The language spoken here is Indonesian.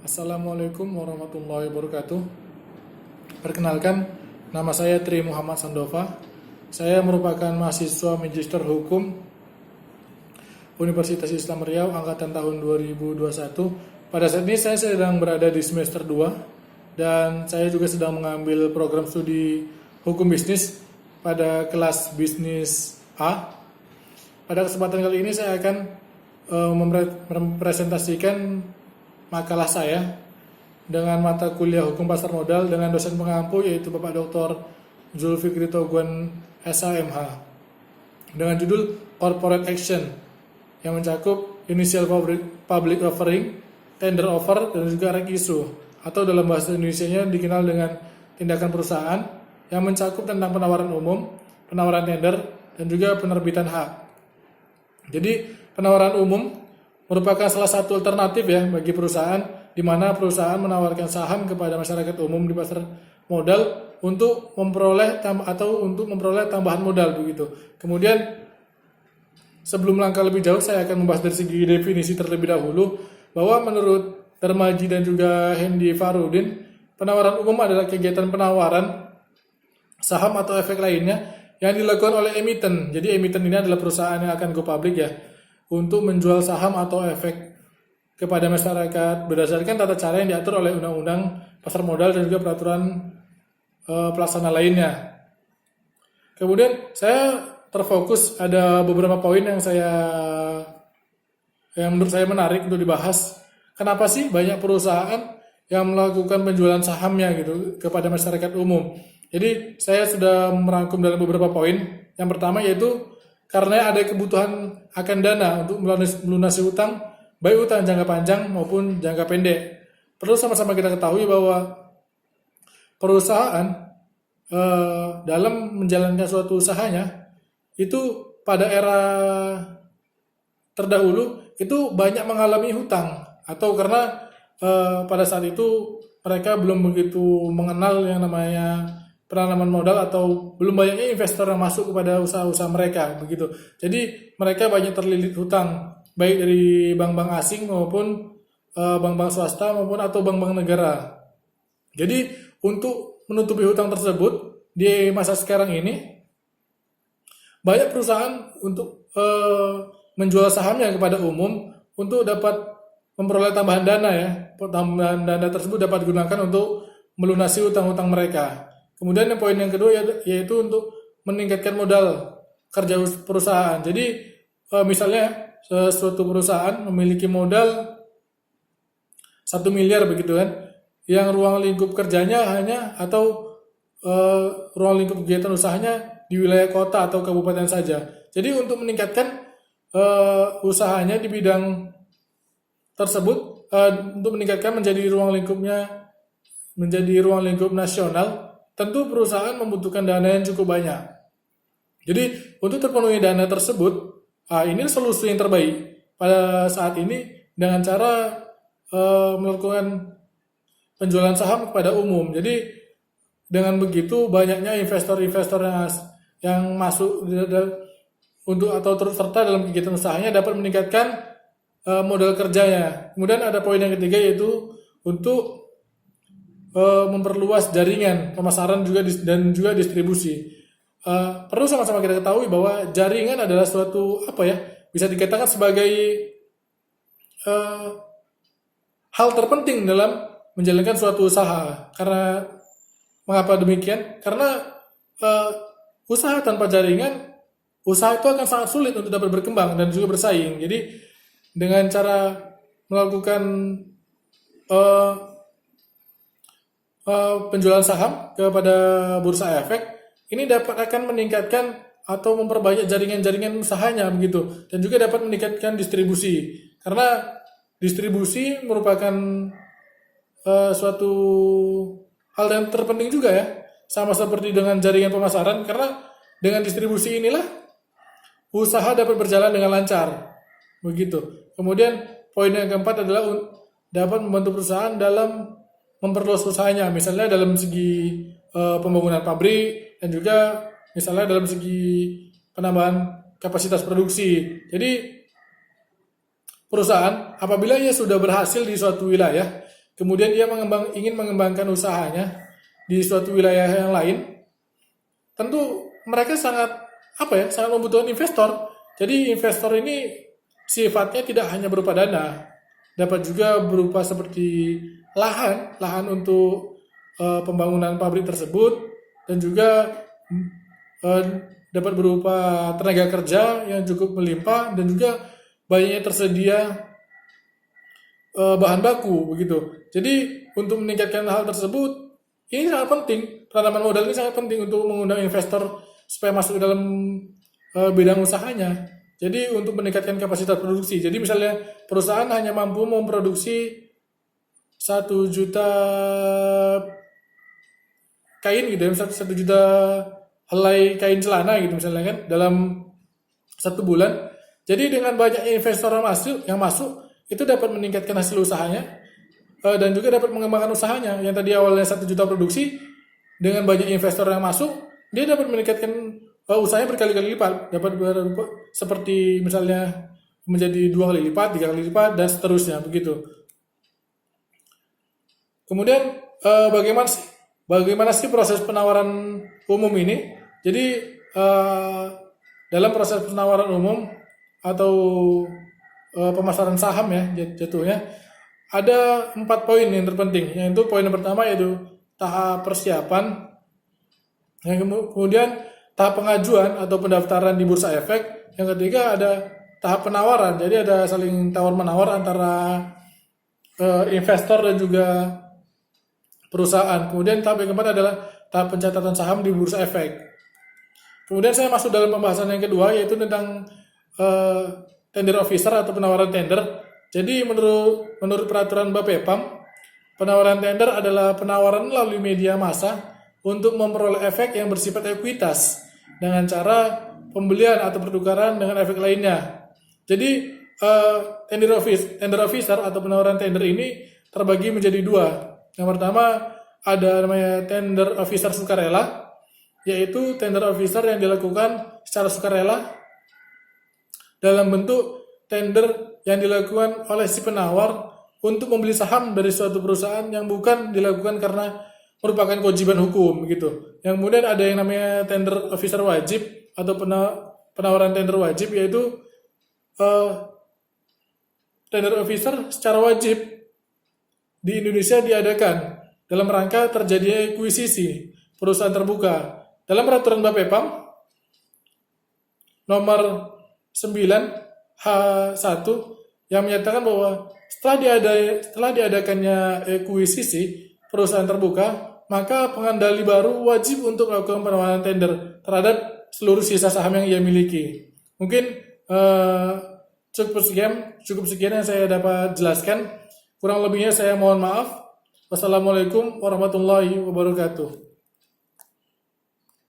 Assalamualaikum warahmatullahi wabarakatuh. Perkenalkan, nama saya Tri Muhammad Sandova. Saya merupakan mahasiswa Magister Hukum Universitas Islam Riau angkatan tahun 2021. Pada saat ini saya sedang berada di semester 2 dan saya juga sedang mengambil program studi Hukum Bisnis pada kelas Bisnis A. Pada kesempatan kali ini saya akan mempresentasikan makalah saya dengan mata kuliah Hukum Pasar Modal dengan dosen pengampu yaitu Bapak Dr. Zulfikri Toguan SHMH dengan judul Corporate Action yang mencakup Initial Public Offering, Tender Offer, dan juga Reg Issue atau dalam bahasa Indonesianya dikenal dengan tindakan perusahaan yang mencakup tentang penawaran umum, penawaran tender, dan juga penerbitan hak. Jadi penawaran umum merupakan salah satu alternatif ya bagi perusahaan di mana perusahaan menawarkan saham kepada masyarakat umum di pasar modal untuk memperoleh tambahan modal begitu. Kemudian sebelum langkah lebih jauh saya akan membahas dari segi definisi terlebih dahulu bahwa menurut Darmaji dan juga Hendy Farudin, penawaran umum adalah kegiatan penawaran saham atau efek lainnya yang dilakukan oleh emiten. Jadi emiten ini adalah perusahaan yang akan go public ya, untuk menjual saham atau efek kepada masyarakat berdasarkan tata cara yang diatur oleh Undang-Undang Pasar Modal dan juga peraturan pelaksana lainnya. Kemudian saya terfokus ada beberapa poin yang menurut saya menarik untuk dibahas. Kenapa sih banyak perusahaan yang melakukan penjualan sahamnya gitu kepada masyarakat umum? Jadi saya sudah merangkum dalam beberapa poin. Yang pertama yaitu karena ada kebutuhan akan dana untuk melunasi utang, baik utang jangka panjang maupun jangka pendek. Perlu sama-sama kita ketahui bahwa perusahaan dalam menjalankan suatu usahanya itu pada era terdahulu itu banyak mengalami hutang atau karena pada saat itu mereka belum begitu mengenal yang namanya penanaman modal atau belum banyaknya investor yang masuk kepada usaha-usaha mereka begitu. Jadi mereka banyak terlilit hutang baik dari bank-bank asing maupun bank-bank swasta maupun atau bank-bank negara. Jadi untuk menutupi hutang tersebut di masa sekarang ini banyak perusahaan untuk menjual sahamnya kepada umum untuk dapat memperoleh tambahan dana ya. Tambahan dana tersebut dapat digunakan untuk melunasi hutang-hutang mereka. Kemudian poin yang kedua yaitu untuk meningkatkan modal kerja perusahaan. Jadi misalnya suatu perusahaan memiliki modal 1 miliar begitu kan, yang ruang lingkup kerjanya hanya atau ruang lingkup kegiatan usahanya di wilayah kota atau kabupaten saja. Jadi untuk meningkatkan usahanya di bidang tersebut, untuk meningkatkan menjadi ruang lingkup nasional, tentu perusahaan membutuhkan dana yang cukup banyak. Jadi untuk terpenuhi dana tersebut, ini solusi yang terbaik pada saat ini dengan cara melakukan penjualan saham kepada umum. Jadi dengan begitu banyaknya investor-investor yang masuk untuk atau turut serta dalam kegiatan usahanya dapat meningkatkan modal kerjanya. Kemudian ada poin yang ketiga yaitu untuk memperluas jaringan pemasaran dan juga distribusi. Perlu sama-sama kita ketahui bahwa jaringan adalah suatu bisa dikatakan sebagai hal terpenting dalam menjalankan suatu usaha. Karena mengapa demikian? Karena usaha tanpa jaringan, usaha itu akan sangat sulit untuk dapat berkembang dan juga bersaing. Jadi dengan cara melakukan penjualan saham kepada bursa efek ini akan meningkatkan atau memperbanyak jaringan-jaringan usahanya begitu, dan juga dapat meningkatkan distribusi karena distribusi merupakan suatu hal yang terpenting juga ya, sama seperti dengan jaringan pemasaran, karena dengan distribusi inilah usaha dapat berjalan dengan lancar begitu. Kemudian poin yang keempat adalah dapat membantu perusahaan dalam memperluas usahanya, misalnya dalam segi pembangunan pabrik dan juga misalnya dalam segi penambahan kapasitas produksi. Jadi perusahaan apabila ia sudah berhasil di suatu wilayah, kemudian dia ingin mengembangkan usahanya di suatu wilayah yang lain, tentu mereka sangat membutuhkan investor. Jadi investor ini sifatnya tidak hanya berupa dana, dapat juga berupa seperti lahan untuk pembangunan pabrik tersebut, dan juga eh, dapat berupa tenaga kerja yang cukup melimpah, dan juga banyaknya tersedia bahan baku begitu. Jadi untuk meningkatkan hal tersebut, ini sangat penting. Penanaman modal ini sangat penting untuk mengundang investor supaya masuk ke dalam bidang usahanya. Jadi untuk meningkatkan kapasitas produksi. Jadi misalnya perusahaan hanya mampu memproduksi 1 juta kain gitu ya, 1 juta helai kain celana gitu misalnya kan dalam 1 bulan. Jadi dengan banyaknya investor yang masuk itu dapat meningkatkan hasil usahanya, dan juga dapat mengembangkan usahanya. Yang tadi awalnya 1 juta produksi, dengan banyak investor yang masuk, dia dapat meningkatkan usahanya berkali-kali lipat, dapat seperti misalnya menjadi 2 kali lipat, 3 kali lipat, dan seterusnya begitu. Kemudian bagaimana sih proses penawaran umum ini? Jadi dalam proses penawaran umum atau pemasaran saham ya jatuhnya, ada 4 poin yang terpenting. Yaitu poin yang pertama yaitu tahap persiapan, yang kemudian tahap pengajuan atau pendaftaran di bursa efek, yang ketiga ada tahap penawaran. Jadi ada saling tawar-menawar antara investor dan juga perusahaan. Kemudian tahap yang keempat adalah tahap pencatatan saham di bursa efek. Kemudian saya masuk dalam pembahasan yang kedua, yaitu tentang tender officer atau penawaran tender. Jadi menurut peraturan Bapepam, penawaran tender adalah penawaran melalui media massa untuk memperoleh efek yang bersifat ekuitas dengan cara pembelian atau pertukaran dengan efek lainnya. Jadi tender officer atau penawaran tender ini terbagi menjadi 2. Yang pertama ada namanya tender officer sukarela, yaitu tender officer yang dilakukan secara sukarela dalam bentuk tender yang dilakukan oleh si penawar untuk membeli saham dari suatu perusahaan yang bukan dilakukan karena merupakan kewajiban hukum gitu. Yang kemudian ada yang namanya tender officer wajib atau penawaran tender wajib, yaitu tender officer secara wajib di Indonesia diadakan dalam rangka terjadinya ekuisisi perusahaan terbuka. Dalam peraturan Bapepam nomor 9H1 yang menyatakan bahwa setelah diadakannya ekuisisi perusahaan terbuka, maka pengendali baru wajib untuk melakukan penawaran tender terhadap seluruh sisa saham yang ia miliki. Mungkin cukup sekian yang saya dapat jelaskan. Kurang lebihnya saya mohon maaf. Wassalamualaikum warahmatullahi wabarakatuh.